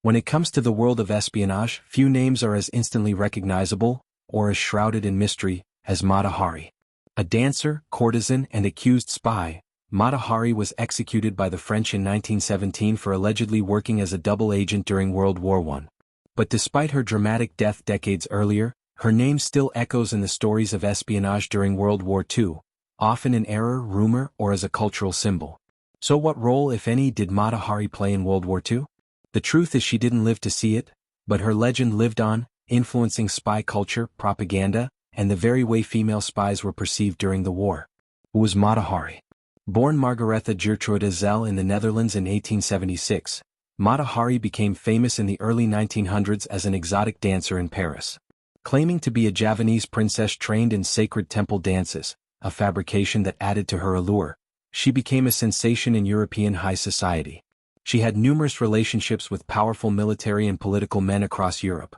When it comes to the world of espionage, few names are as instantly recognizable, or as shrouded in mystery, as Mata Hari. A dancer, courtesan, and accused spy, Mata Hari was executed by the French in 1917 for allegedly working as a double agent during World War I. But despite her dramatic death decades earlier, her name still echoes in the stories of espionage during World War II, often in error, rumor, or as a cultural symbol. So what role, if any, did Mata Hari play in World War II? The truth is she didn't live to see it, but her legend lived on, influencing spy culture, propaganda, and the very way female spies were perceived during the war. Who was Mata Hari? Born Margaretha Gertrude Zell in the Netherlands in 1876, Mata Hari became famous in the early 1900s as an exotic dancer in Paris. Claiming to be a Javanese princess trained in sacred temple dances, a fabrication that added to her allure, she became a sensation in European high society. She had numerous relationships with powerful military and political men across Europe.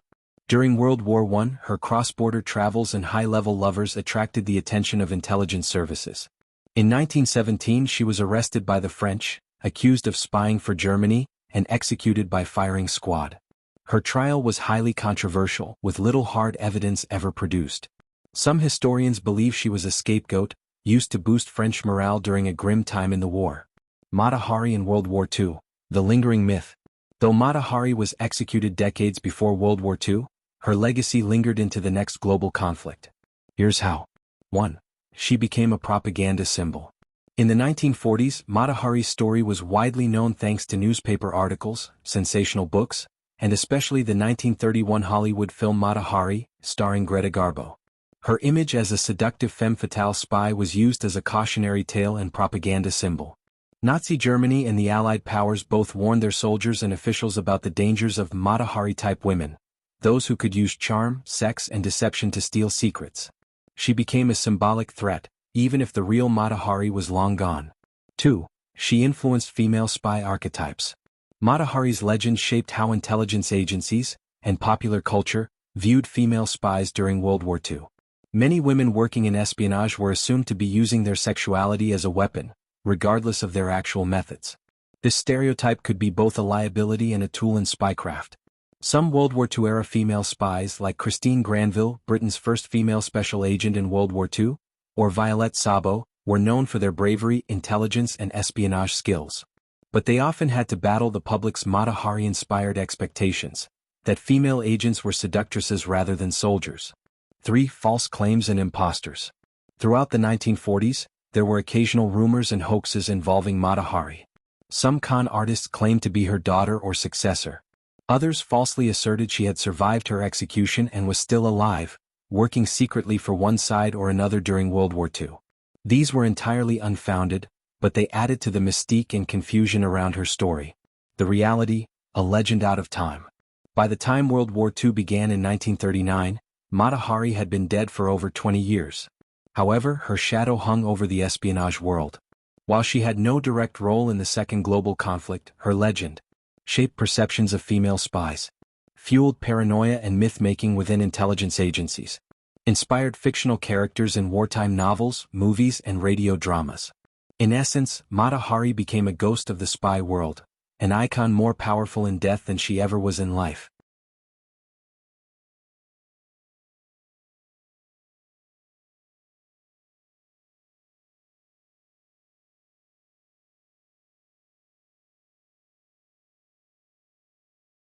During World War I, her cross-border travels and high-level lovers attracted the attention of intelligence services. In 1917 she was arrested by the French, accused of spying for Germany, and executed by firing squad. Her trial was highly controversial, with little hard evidence ever produced. Some historians believe she was a scapegoat, used to boost French morale during a grim time in the war. Mata Hari in World War II, the lingering myth. Though Mata Hari was executed decades before World War II, her legacy lingered into the next global conflict. Here's how. 1. She became a propaganda symbol. In the 1940s, Mata Hari's story was widely known thanks to newspaper articles, sensational books, and especially the 1931 Hollywood film Mata Hari, starring Greta Garbo. Her image as a seductive femme fatale spy was used as a cautionary tale and propaganda symbol. Nazi Germany and the Allied powers both warned their soldiers and officials about the dangers of Mata Hari-type women, those who could use charm, sex, and deception to steal secrets. She became a symbolic threat, even if the real Mata Hari was long gone. 2. She influenced female spy archetypes. Mata Hari's legend shaped how intelligence agencies, and popular culture, viewed female spies during World War II. Many women working in espionage were assumed to be using their sexuality as a weapon, regardless of their actual methods. This stereotype could be both a liability and a tool in spycraft. Some World War II-era female spies like Christine Granville, Britain's first female special agent in World War II, or Violette Sabo, were known for their bravery, intelligence, and espionage skills. But they often had to battle the public's Mata Hari-inspired expectations, that female agents were seductresses rather than soldiers. 3. False claims and imposters. Throughout the 1940s, there were occasional rumors and hoaxes involving Mata Hari. Some con artists claimed to be her daughter or successor. Others falsely asserted she had survived her execution and was still alive, working secretly for one side or another during World War II. These were entirely unfounded, but they added to the mystique and confusion around her story. The reality, a legend out of time. By the time World War II began in 1939, Mata Hari had been dead for over 20 years. However, her shadow hung over the espionage world. While she had no direct role in the Second Global Conflict, her legend shaped perceptions of female spies, fueled paranoia and myth-making within intelligence agencies, inspired fictional characters in wartime novels, movies, and radio dramas. In essence, Mata Hari became a ghost of the spy world, an icon more powerful in death than she ever was in life.